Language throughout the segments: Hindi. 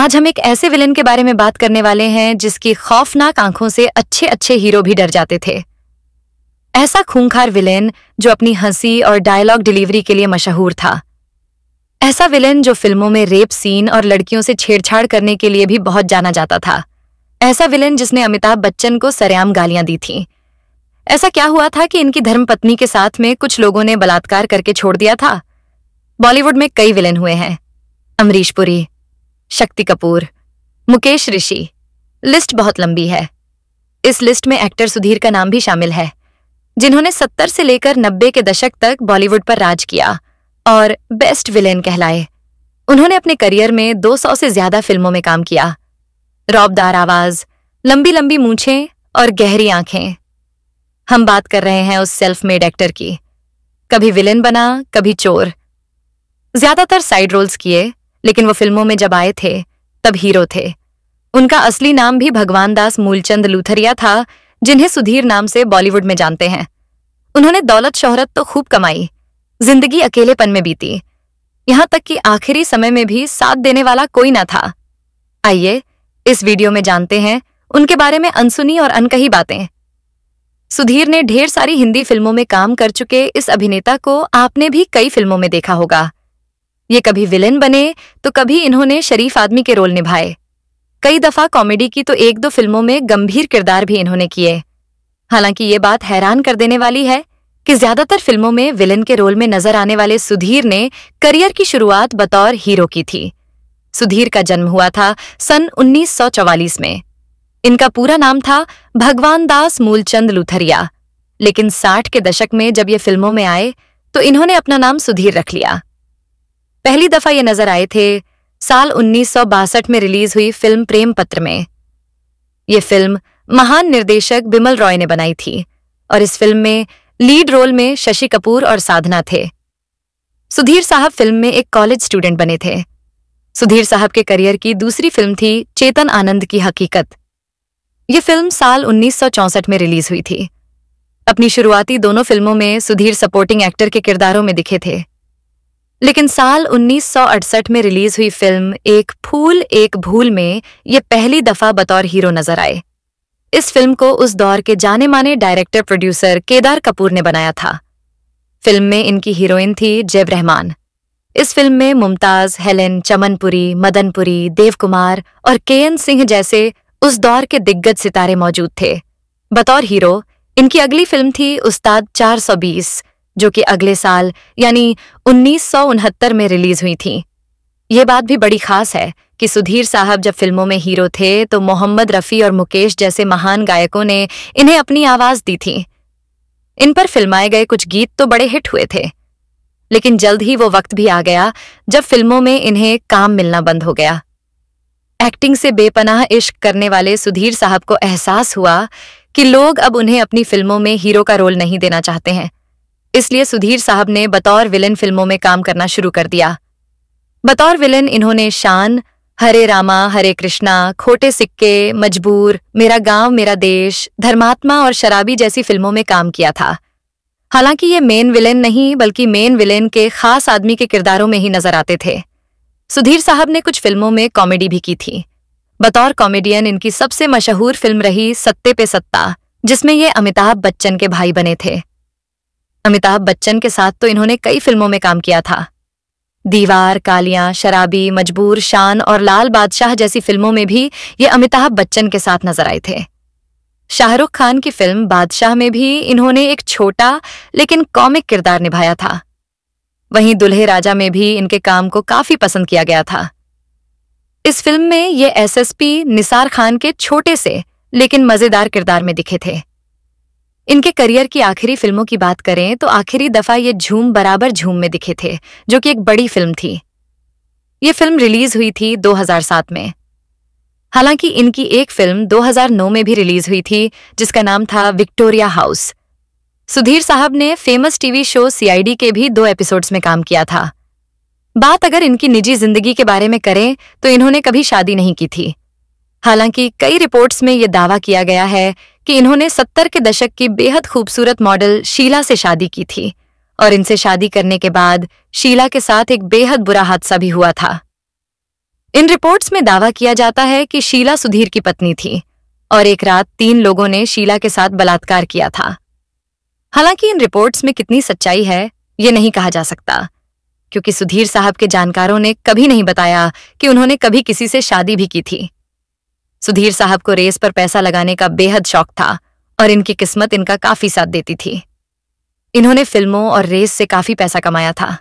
आज हम एक ऐसे विलेन के बारे में बात करने वाले हैं जिसकी खौफनाक आंखों से अच्छे अच्छे हीरो भी डर जाते थे। ऐसा खूंखार विलेन जो अपनी हंसी और डायलॉग डिलीवरी के लिए मशहूर था। ऐसा विलेन जो फिल्मों में रेप सीन और लड़कियों से छेड़छाड़ करने के लिए भी बहुत जाना जाता था। ऐसा विलेन जिसने अमिताभ बच्चन को सरेआम गालियां दी थीं। ऐसा क्या हुआ था कि इनकी धर्मपत्नी के साथ में कुछ लोगों ने बलात्कार करके छोड़ दिया था। बॉलीवुड में कई विलेन हुए हैं। अमरीश पुरी, शक्ति कपूर, मुकेश ऋषि, लिस्ट बहुत लंबी है। इस लिस्ट में एक्टर सुधीर का नाम भी शामिल है, जिन्होंने 70 से लेकर 90 के दशक तक बॉलीवुड पर राज किया और बेस्ट विलेन कहलाए। उन्होंने अपने करियर में 200 से ज्यादा फिल्मों में काम किया। रौबदार आवाज, लंबी लंबी मूंछें और गहरी आंखें। हम बात कर रहे हैं उस सेल्फ मेड एक्टर की। कभी विलेन बना, कभी चोर। ज्यादातर साइड रोल्स किए, लेकिन वो फिल्मों में जब आए थे तब हीरो थे। उनका असली नाम भी भगवान दास मूलचंद लूथरिया था, जिन्हें सुधीर नाम से बॉलीवुड में जानते हैं। उन्होंने दौलत शोहरत तो खूब कमाई, जिंदगी अकेलेपन में बीती, यहां तक कि आखिरी समय में भी साथ देने वाला कोई ना था। आइए इस वीडियो में जानते हैं उनके बारे में अनसुनी और अनकही बातें। सुधीर ने ढेर सारी हिंदी फिल्मों में काम कर चुके इस अभिनेता को आपने भी कई फिल्मों में देखा होगा। ये कभी विलेन बने तो कभी इन्होंने शरीफ आदमी के रोल निभाए। कई दफा कॉमेडी की तो 1-2 फिल्मों में गंभीर किरदार भी इन्होंने किए। हालांकि ये बात हैरान कर देने वाली है कि ज्यादातर फिल्मों में विलेन के रोल में नजर आने वाले सुधीर ने करियर की शुरुआत बतौर हीरो की थी। सुधीर का जन्म हुआ था सन 1944 में। इनका पूरा नाम था भगवान दास मूलचंद लूथरिया, लेकिन 60 के दशक में जब ये फिल्मों में आए तो इन्होंने अपना नाम सुधीर रख लिया। पहली दफा ये नजर आए थे साल 1962 में रिलीज हुई फिल्म प्रेम पत्र में। ये फिल्म महान निर्देशक बिमल रॉय ने बनाई थी और इस फिल्म में लीड रोल में शशि कपूर और साधना थे। सुधीर साहब फिल्म में एक कॉलेज स्टूडेंट बने थे। सुधीर साहब के करियर की दूसरी फिल्म थी चेतन आनंद की हकीकत। ये फिल्म साल 1964 में रिलीज हुई थी। अपनी शुरुआती दोनों फिल्मों में सुधीर सपोर्टिंग एक्टर के किरदारों में दिखे थे, लेकिन साल 1968 में रिलीज हुई फिल्म एक फूल एक भूल में ये पहली दफा बतौर हीरो नजर आए। इस फिल्म को उस दौर के जाने माने डायरेक्टर प्रोड्यूसर केदार कपूर ने बनाया था। फिल्म में इनकी हीरोइन थी जेब रहमान। इस फिल्म में मुमताज, हेलेन, चमनपुरी, मदनपुरी, देव कुमार और केएन सिंह जैसे उस दौर के दिग्गज सितारे मौजूद थे। बतौर हीरो इनकी अगली फिल्म थी उस्ताद 420, जो कि अगले साल यानी 1969 में रिलीज हुई थी। ये बात भी बड़ी खास है कि सुधीर साहब जब फिल्मों में हीरो थे तो मोहम्मद रफ़ी और मुकेश जैसे महान गायकों ने इन्हें अपनी आवाज दी थी। इन पर फिल्माए गए कुछ गीत तो बड़े हिट हुए थे, लेकिन जल्द ही वो वक्त भी आ गया जब फिल्मों में इन्हें काम मिलना बंद हो गया। एक्टिंग से बेपनाह इश्क करने वाले सुधीर साहब को एहसास हुआ कि लोग अब उन्हें अपनी फिल्मों में हीरो का रोल नहीं देना चाहते हैं। इसलिए सुधीर साहब ने बतौर विलेन फिल्मों में काम करना शुरू कर दिया। बतौर विलेन इन्होंने शान, हरे रामा हरे कृष्णा, खोटे सिक्के, मजबूर, मेरा गांव मेरा देश, धर्मात्मा और शराबी जैसी फिल्मों में काम किया था। हालांकि ये मेन विलेन नहीं बल्कि मेन विलेन के खास आदमी के किरदारों में ही नजर आते थे। सुधीर साहब ने कुछ फिल्मों में कॉमेडी भी की थी। बतौर कॉमेडियन इनकी सबसे मशहूर फिल्म रही सत्ते पे सत्ता, जिसमें ये अमिताभ बच्चन के भाई बने थे। अमिताभ बच्चन के साथ तो इन्होंने कई फिल्मों में काम किया था। दीवार, कालियां, शराबी, मजबूर, शान और लाल बादशाह जैसी फिल्मों में भी ये अमिताभ बच्चन के साथ नजर आए थे। शाहरुख खान की फिल्म बादशाह में भी इन्होंने एक छोटा लेकिन कॉमिक किरदार निभाया था। वहीं दुल्हे राजा में भी इनके काम को काफी पसंद किया गया था। इस फिल्म में ये एसएसपी निसार खान के छोटे से लेकिन मजेदार किरदार में दिखे थे। इनके करियर की आखिरी फिल्मों की बात करें तो आखिरी दफा ये झूम बराबर झूम में दिखे थे, जो कि एक बड़ी फिल्म थी। ये फिल्म रिलीज हुई थी 2007 में। हालांकि इनकी एक फिल्म 2009 में भी रिलीज हुई थी, जिसका नाम था विक्टोरिया हाउस। सुधीर साहब ने फेमस टीवी शो सीआईडी के भी 2 एपिसोड्स में काम किया था। बात अगर इनकी निजी जिंदगी के बारे में करें तो इन्होंने कभी शादी नहीं की थी। हालांकि कई रिपोर्ट्स में यह दावा किया गया है कि इन्होंने 70 के दशक की बेहद खूबसूरत मॉडल शीला से शादी की थी और इनसे शादी करने के बाद शीला के साथ एक बेहद बुरा हादसा भी हुआ था। इन रिपोर्ट्स में दावा किया जाता है कि शीला सुधीर की पत्नी थी और एक रात 3 लोगों ने शीला के साथ बलात्कार किया था। हालांकि इन रिपोर्ट्स में कितनी सच्चाई है ये नहीं कहा जा सकता, क्योंकि सुधीर साहब के जानकारों ने कभी नहीं बताया कि उन्होंने कभी किसी से शादी भी की थी। सुधीर साहब को रेस पर पैसा लगाने का बेहद शौक था और इनकी किस्मत इनका काफी साथ देती थी। इन्होंने फिल्मों और रेस से काफी पैसा कमाया था।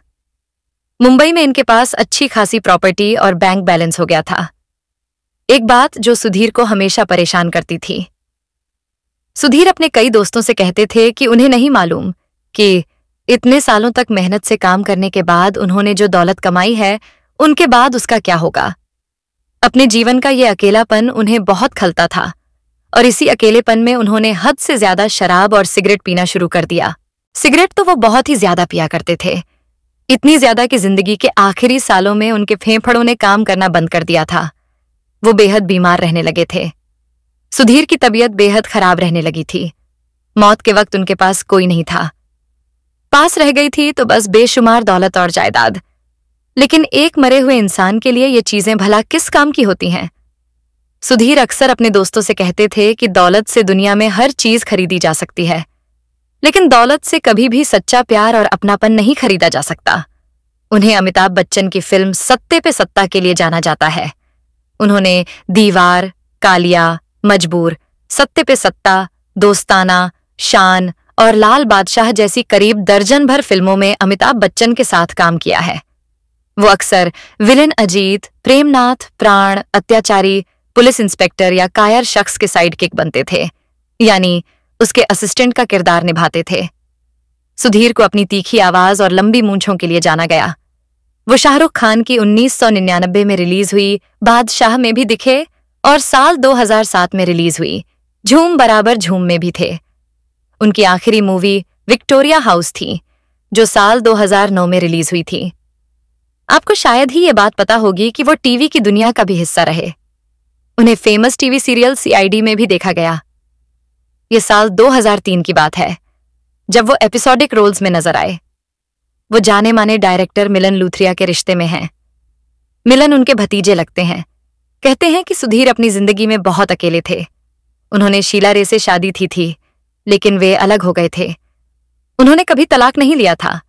मुंबई में इनके पास अच्छी खासी प्रॉपर्टी और बैंक बैलेंस हो गया था। एक बात जो सुधीर को हमेशा परेशान करती थी, सुधीर अपने कई दोस्तों से कहते थे कि उन्हें नहीं मालूम कि इतने सालों तक मेहनत से काम करने के बाद उन्होंने जो दौलत कमाई है उनके बाद उसका क्या होगा। अपने जीवन का ये अकेलापन उन्हें बहुत खलता था और इसी अकेलेपन में उन्होंने हद से ज्यादा शराब और सिगरेट पीना शुरू कर दिया। सिगरेट तो वो बहुत ही ज्यादा पिया करते थे, इतनी ज्यादा कि जिंदगी के आखिरी सालों में उनके फेफड़ों ने काम करना बंद कर दिया था। वो बेहद बीमार रहने लगे थे। सुधीर की तबीयत बेहद खराब रहने लगी थी। मौत के वक्त उनके पास कोई नहीं था। पास रह गई थी तो बस बेशुमार दौलत और जायदाद। लेकिन एक मरे हुए इंसान के लिए ये चीजें भला किस काम की होती हैं? सुधीर अक्सर अपने दोस्तों से कहते थे कि दौलत से दुनिया में हर चीज खरीदी जा सकती है, लेकिन दौलत से कभी भी सच्चा प्यार और अपनापन नहीं खरीदा जा सकता। उन्हें अमिताभ बच्चन की फिल्म सत्ते पे सत्ता के लिए जाना जाता है। उन्होंने दीवार, कालिया, मजबूर, सत्ते पे सत्ता, दोस्ताना, शान और लाल बादशाह जैसी करीब दर्जन भर फिल्मों में अमिताभ बच्चन के साथ काम किया है। वो अक्सर विलेन अजीत, प्रेमनाथ, प्राण, अत्याचारी, पुलिस इंस्पेक्टर या कायर शख्स के साइड किक बनते थे, यानी उसके असिस्टेंट का किरदार निभाते थे। सुधीर को अपनी तीखी आवाज और लंबी मूंछों के लिए जाना गया। वो शाहरुख खान की 1999 में रिलीज हुई बादशाह में भी दिखे और साल 2007 में रिलीज हुई झूम बराबर झूम में भी थे। उनकी आखिरी मूवी विक्टोरिया हाउस थी, जो साल 2009 में रिलीज हुई थी। आपको शायद ही ये बात पता होगी कि वो टीवी की दुनिया का भी हिस्सा रहे। उन्हें फेमस टीवी सीरियल सीआईडी में भी देखा गया। ये साल 2003 की बात है, जब वो एपिसोडिक रोल्स में नजर आए। वो जाने माने डायरेक्टर मिलन लूथरिया के रिश्ते में हैं। मिलन उनके भतीजे लगते हैं। कहते हैं कि सुधीर अपनी जिंदगी में बहुत अकेले थे। उन्होंने शीला रे से शादी थी, लेकिन वे अलग हो गए थे। उन्होंने कभी तलाक नहीं लिया था।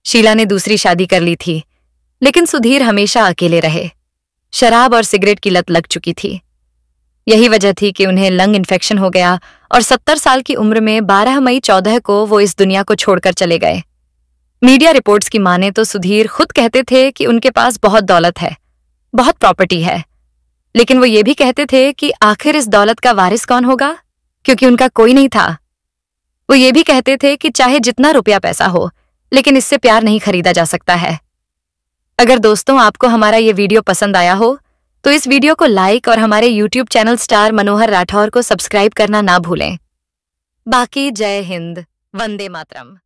शीला ने दूसरी शादी कर ली थी, लेकिन सुधीर हमेशा अकेले रहे। शराब और सिगरेट की लत लग चुकी थी। यही वजह थी कि उन्हें लंग इन्फेक्शन हो गया और 70 साल की उम्र में 12 मई 14 को वो इस दुनिया को छोड़कर चले गए। मीडिया रिपोर्ट्स की माने तो सुधीर खुद कहते थे कि उनके पास बहुत दौलत है, बहुत प्रॉपर्टी है, लेकिन वो ये भी कहते थे कि आखिर इस दौलत का वारिस कौन होगा, क्योंकि उनका कोई नहीं था। वो ये भी कहते थे कि चाहे जितना रुपया पैसा हो, लेकिन इससे प्यार नहीं खरीदा जा सकता है। अगर दोस्तों आपको हमारा ये वीडियो पसंद आया हो तो इस वीडियो को लाइक और हमारे YouTube चैनल स्टार मनोहर राठौर को सब्सक्राइब करना ना भूलें। बाकी जय हिंद, वंदे मातरम।